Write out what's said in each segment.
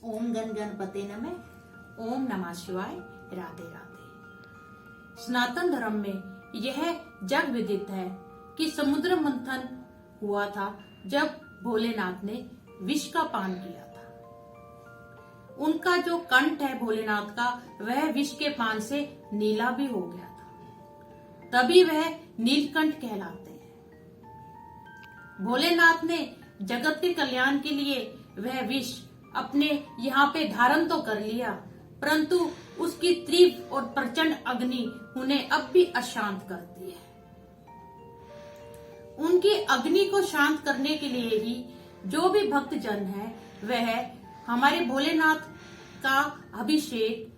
ओम गण गणपते नमः। ओम नमः शिवाय। राधे राधे। सनातन धर्म में यह जग विदित है कि समुद्र मंथन हुआ था जब भोलेनाथ ने विष का पान किया था। उनका जो कंठ है भोलेनाथ का, वह विष के पान से नीला भी हो गया था, तभी वह नीलकंठ कहलाते हैं। भोलेनाथ ने जगत के कल्याण के लिए वह विष अपने यहाँ पे धारण तो कर लिया, परंतु उसकी तीव्र और प्रचंड अग्नि उन्हें अब भी अशांत करती है। उनकी अग्नि को शांत करने के लिए ही जो भी भक्त जन है वह हमारे भोलेनाथ का अभिषेक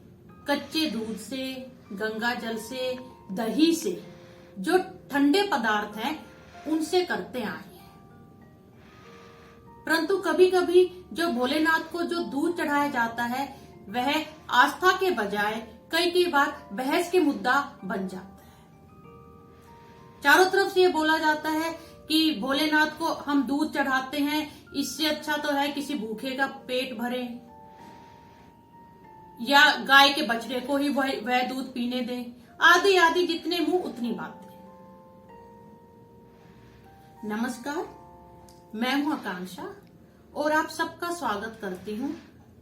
कच्चे दूध से, गंगा जल से, दही से, जो ठंडे पदार्थ हैं उनसे करते आए हैं। परंतु कभी कभी जो भोलेनाथ को जो दूध चढ़ाया जाता है वह आस्था के बजाय कई बार बहस के मुद्दा बन जाता है। चारों तरफ से ये बोला जाता है कि भोलेनाथ को हम दूध चढ़ाते हैं, इससे अच्छा तो है किसी भूखे का पेट भरे या गाय के बछड़े को ही वह दूध पीने दें, आदि आदि, जितने मुंह उतनी बातें। नमस्कार, मैं हूं आकांक्षा और आप सबका स्वागत करती हूं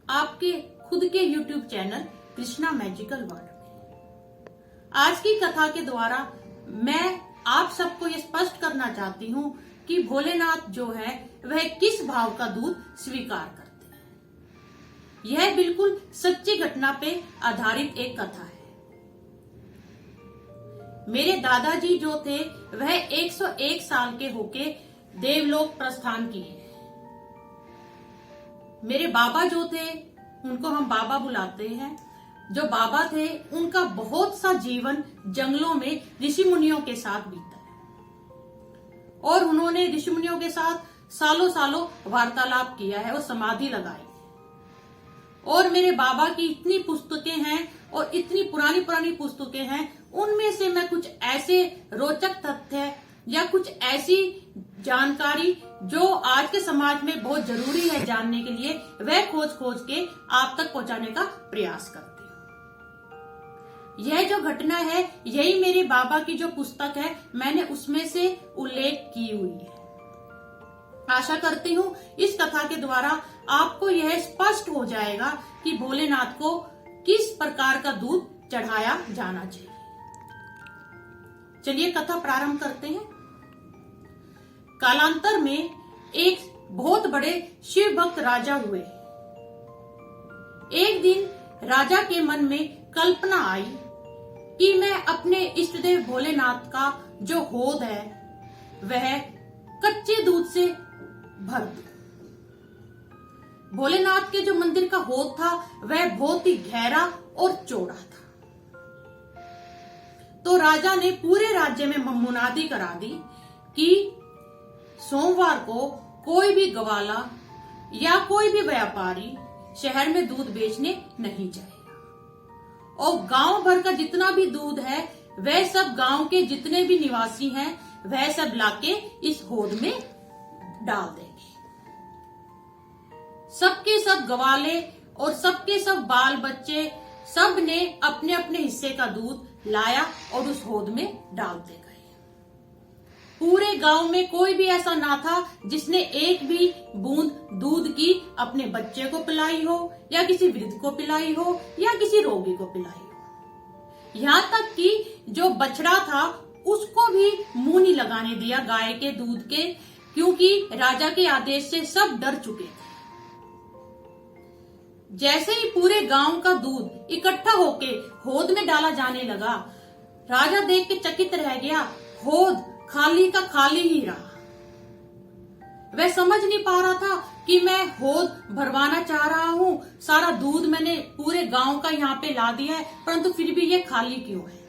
आपके खुद के YouTube channel Krishna magical world में। आज की कथा के द्वारा मैं आप सबको ये स्पष्ट करना चाहती हूं कि भोलेनाथ जो है वह किस भाव का दूध स्वीकार करते हैं। यह बिल्कुल सच्ची घटना पे आधारित एक कथा है। मेरे दादाजी जो थे वह 101 साल के होके देवलोक प्रस्थान किए। मेरे बाबा जो थे उनको हम बाबा बुलाते हैं। जो बाबा थे उनका बहुत सा जीवन जंगलों में ऋषि मुनियों के साथ बीता है और उन्होंने ऋषि मुनियों के साथ सालों सालों वार्तालाप किया है और समाधि लगाई है। और मेरे बाबा की इतनी पुस्तकें हैं और इतनी पुरानी पुरानी पुस्तकें हैं, उनमें से मैं कुछ ऐसे रोचक तथ्य या कुछ ऐसी जानकारी जो आज के समाज में बहुत जरूरी है जानने के लिए, वह खोज के आप तक पहुंचाने का प्रयास करती हूँ। यह जो घटना है यही मेरे बाबा की जो पुस्तक है मैंने उसमें से उल्लेख की हुई है। आशा करती हूँ इस कथा के द्वारा आपको यह स्पष्ट हो जाएगा कि भोलेनाथ को किस प्रकार का दूध चढ़ाया जाना चाहिए। चलिए कथा प्रारंभ करते हैं। कालांतर में एक बहुत बड़े शिव भक्त राजा हुए। एक दिन राजा के मन में कल्पना आई कि मैं अपने इष्ट देव भोलेनाथ का जो होद है वह कच्चे दूध से भर दूं। भोलेनाथ के जो मंदिर का होद था वह बहुत ही गहरा और चौड़ा था। तो राजा ने पूरे राज्य में मुनादी करा दी कि सोमवार को कोई भी ग्वाला या कोई भी व्यापारी शहर में दूध बेचने नहीं जाएगा और गांव भर का जितना भी दूध है वह सब गांव के जितने भी निवासी हैं वह सब लाके इस होद में डाल देंगे। सबके सब ग्वाले और सबके सब बाल बच्चे सब ने अपने अपने हिस्से का दूध लाया और उस होद में डालते गए। पूरे गांव में कोई भी ऐसा ना था जिसने एक भी बूंद दूध की अपने बच्चे को पिलाई हो या किसी वृद्ध को पिलाई हो या किसी रोगी को पिलाई हो। यहाँ तक कि जो बछड़ा था उसको भी मुंह नहीं लगाने दिया गाय के दूध के, क्योंकि राजा के आदेश से सब डर चुके थे। जैसे ही पूरे गांव का दूध इकट्ठा होके होद में डाला जाने लगा, राजा देख के चकित रह गया। होद खाली का खाली ही रहा। वह समझ नहीं पा रहा था कि मैं होद भरवाना चाह रहा हूँ, सारा दूध मैंने पूरे गांव का यहाँ पे ला दिया है, परंतु फिर भी ये खाली क्यों है।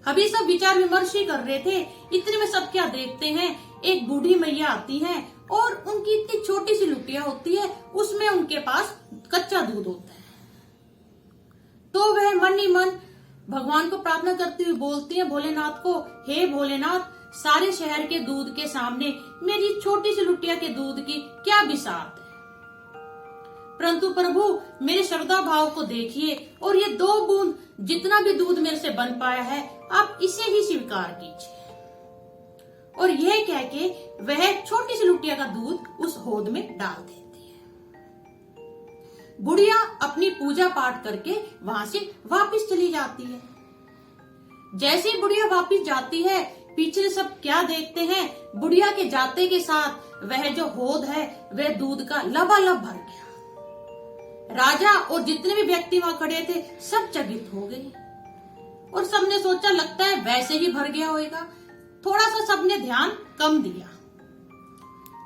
अभी सब विचार विमर्श ही कर रहे थे। इतने में सब क्या देखते हैं, एक बूढ़ी मैया आती है और उनकी इतनी छोटी सी लुटिया होती है, उसमें उनके पास कच्चा दूध होता है। तो वह मन ही मन भगवान को प्रार्थना करती हुई बोलती है भोलेनाथ को, हे भोलेनाथ, सारे शहर के दूध के सामने मेरी छोटी सी लुटिया के दूध की क्या बिसात है। परंतु प्रभु मेरे श्रद्धा भाव को देखिए और ये 2 बूंद जितना भी दूध मेरे से बन पाया है आप इसे ही स्वीकार कीजिए। और यह कह के वह छोटी सी लुटिया का दूध उस होद में डाल देती है। बुढ़िया अपनी पूजा पाठ करके वहां से वापस चली जाती है। जैसे ही बुढ़िया वापस जाती है, पीछे सब क्या देखते हैं, बुढ़िया के जाते के साथ वह जो होद है वह दूध का लबालब भर गया। राजा और जितने भी व्यक्ति वहां खड़े थे सब चकित हो गए और सबने सोचा लगता है वैसे ही भर गया होगा। थोड़ा सा सबने ध्यान कम दिया।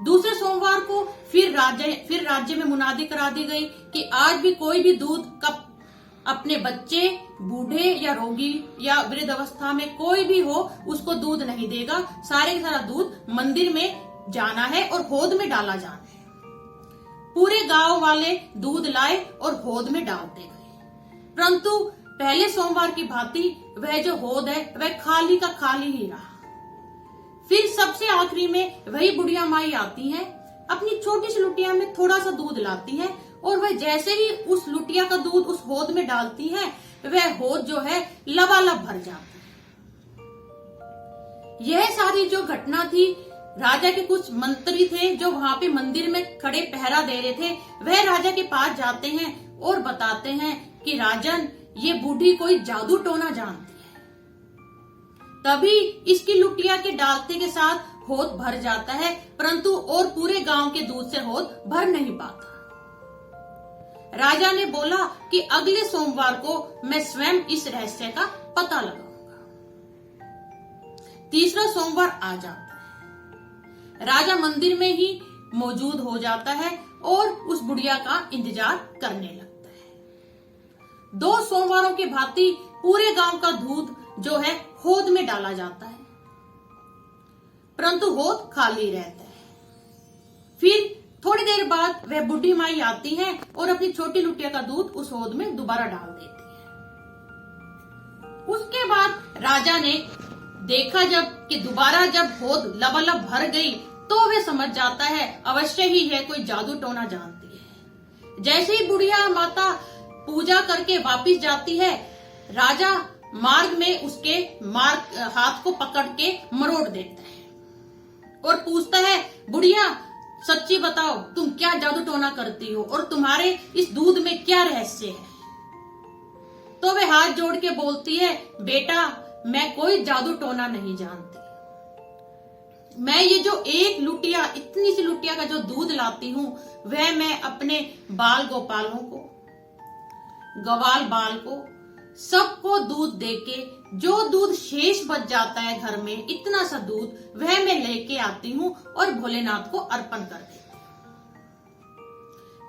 दूसरे सोमवार को फिर राज्य में मुनादी करा दी गई कि आज भी कोई भी दूध कप अपने बच्चे, बूढ़े या रोगी या वृद्ध अवस्था में कोई भी हो उसको दूध नहीं देगा। सारे का सारा दूध मंदिर में जाना है और होद में डाला जाना है। पूरे गांव वाले दूध लाए और होद में डालते गए, परंतु पहले सोमवार की भांति वह जो होद है वह खाली का खाली ही रहा। फिर सबसे आखिरी में वही बुढ़िया माई आती है, अपनी छोटी सी लुटिया में थोड़ा सा दूध लाती है और वह जैसे ही उस लुटिया का दूध उस होद में डालती है वह होद जो है लबालब भर जाता है। यह सारी जो घटना थी, राजा के कुछ मंत्री थे जो वहां पे मंदिर में खड़े पहरा दे रहे थे, वह राजा के पास जाते हैं और बताते हैं कि राजन ये बूढ़ी कोई जादू टोना जानती है। तभी इसकी लुटिया के डालते के साथ होद भर जाता है, परंतु और पूरे गांव के दूध से होद भर नहीं पाता। राजा ने बोला कि अगले सोमवार को मैं स्वयं इस रहस्य का पता लगाऊंगा। तीसरा सोमवार आ जाता है। राजा मंदिर में ही मौजूद हो जाता है और उस बुढ़िया का इंतजार करने लगता है। 2 सोमवारों के भांति पूरे गांव का दूध जो है होद में डाला जाता है, परंतु होद खाली रहता है। फिर थोड़ी देर बाद वह बुढ़ी माई आती है और अपनी छोटी लुटिया का दूध उस होद में दोबारा डाल देती है। उसके बाद राजा ने देखा कि दोबारा जब होद लबालब भर गई तो वह समझ जाता है अवश्य ही है कोई जादू टोना जानती है। जैसे ही बुढ़िया माता पूजा करके वापस जाती है, राजा मार्ग में उसके हाथ को पकड़ के मरोड़ देता है और पूछता है, बुढ़िया सच्ची बताओ तुम क्या जादू टोना करती हो और तुम्हारे इस दूध में क्या रहस्य है। तो वे हाथ जोड़ के बोलती है, बेटा मैं कोई जादू टोना नहीं जानती। मैं ये जो एक लुटिया, इतनी सी लुटिया का जो दूध लाती हूँ वह मैं अपने बाल गोपालों को, गवाल बाल को, सबको दूध देके जो दूध शेष बच जाता है घर में, इतना सा दूध वह मैं लेके आती हूँ और भोलेनाथ को अर्पण कर देती हूँ।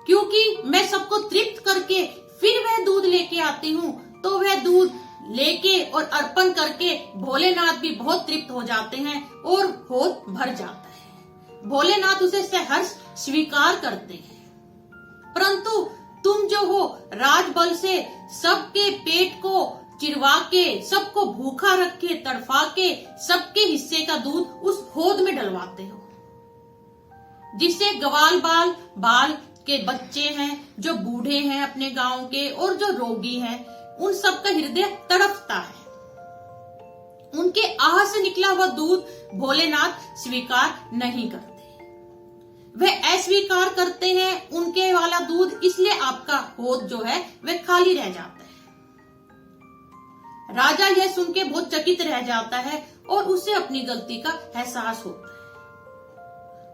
क्योंकि मैं सबको तृप्त करके फिर वह दूध लेके आती हूँ, तो वह दूध लेके और अर्पण करके भोलेनाथ भी बहुत तृप्त हो जाते हैं और होद भर जाता है। भोलेनाथ उसे सहर्ष स्वीकार करते हैं। परंतु तुम जो हो राजबल से सबके पेट को चिरवा के, सबको भूखा रख के, तड़फा के, सबके हिस्से का दूध उस होद में डलवाते हो, जिससे गवाल बाल के बच्चे हैं, जो बूढ़े हैं अपने गांव के और जो रोगी हैं, उन सबका हृदय तड़पता है। उनके आह से निकला हुआ दूध भोलेनाथ स्वीकार नहीं करते, वह अस्वीकार करते हैं उनके वाला दूध, इसलिए आपका होद जो है वह खाली रह जाता है। राजा यह सुन के बहुत चकित रह जाता है और उसे अपनी गलती का एहसास होता है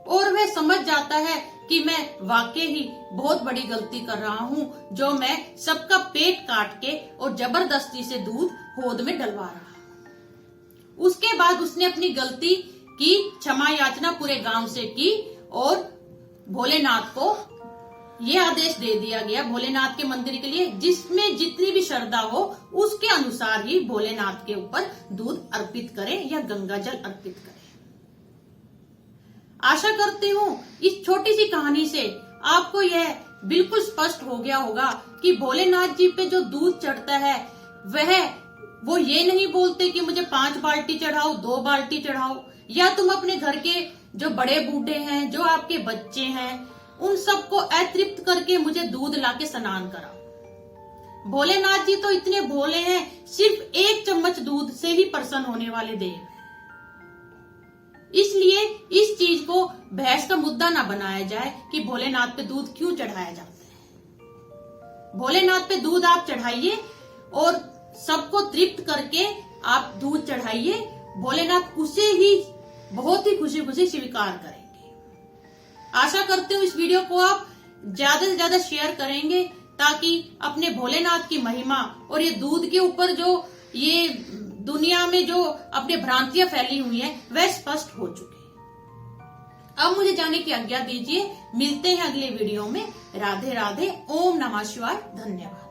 और वह समझ जाता है कि मैं वाकई ही बहुत बड़ी गलती कर रहा हूँ, जो मैं सबका पेट काट के और जबरदस्ती से दूध होद में डलवा रहा हूँ। उसके बाद उसने अपनी गलती की क्षमा याचना पूरे गांव से की और भोलेनाथ को यह आदेश दे दिया गया, भोलेनाथ के मंदिर के लिए जिसमें जितनी भी श्रद्धा हो उसके अनुसार ही भोलेनाथ के ऊपर दूध अर्पित करें या गंगा जल अर्पित करें। आशा करती हूँ इस छोटी सी कहानी से आपको यह बिल्कुल स्पष्ट हो गया होगा कि भोलेनाथ जी पे जो दूध चढ़ता है वो ये नहीं बोलते कि मुझे 5 बाल्टी चढ़ाओ, 2 बाल्टी चढ़ाओ, या तुम अपने घर के जो बड़े बूढ़े हैं, जो आपके बच्चे हैं, उन सबको अतृप्त करके मुझे दूध लाके स्नान करा। भोलेनाथ जी तो इतने भोले हैं, सिर्फ 1 चम्मच दूध से ही प्रसन्न होने वाले देव हैं। इसलिए इस चीज को बहस का मुद्दा ना बनाया जाए कि भोलेनाथ पे दूध क्यों चढ़ाया जाता है। भोलेनाथ पे दूध आप चढ़ाइए और सबको तृप्त करके आप दूध चढ़ाइए, भोलेनाथ उसे ही बहुत ही खुशी खुशी स्वीकार करेंगे। आशा करते हूँ इस वीडियो को आप ज्यादा से ज्यादा शेयर करेंगे ताकि अपने भोलेनाथ की महिमा और ये दूध के ऊपर जो ये दुनिया में जो अपने भ्रांतियां फैली हुई हैं वह स्पष्ट हो चुके। अब मुझे जाने की आज्ञा दीजिए, मिलते हैं अगले वीडियो में। राधे राधे, ओम नमः शिवाय, धन्यवाद।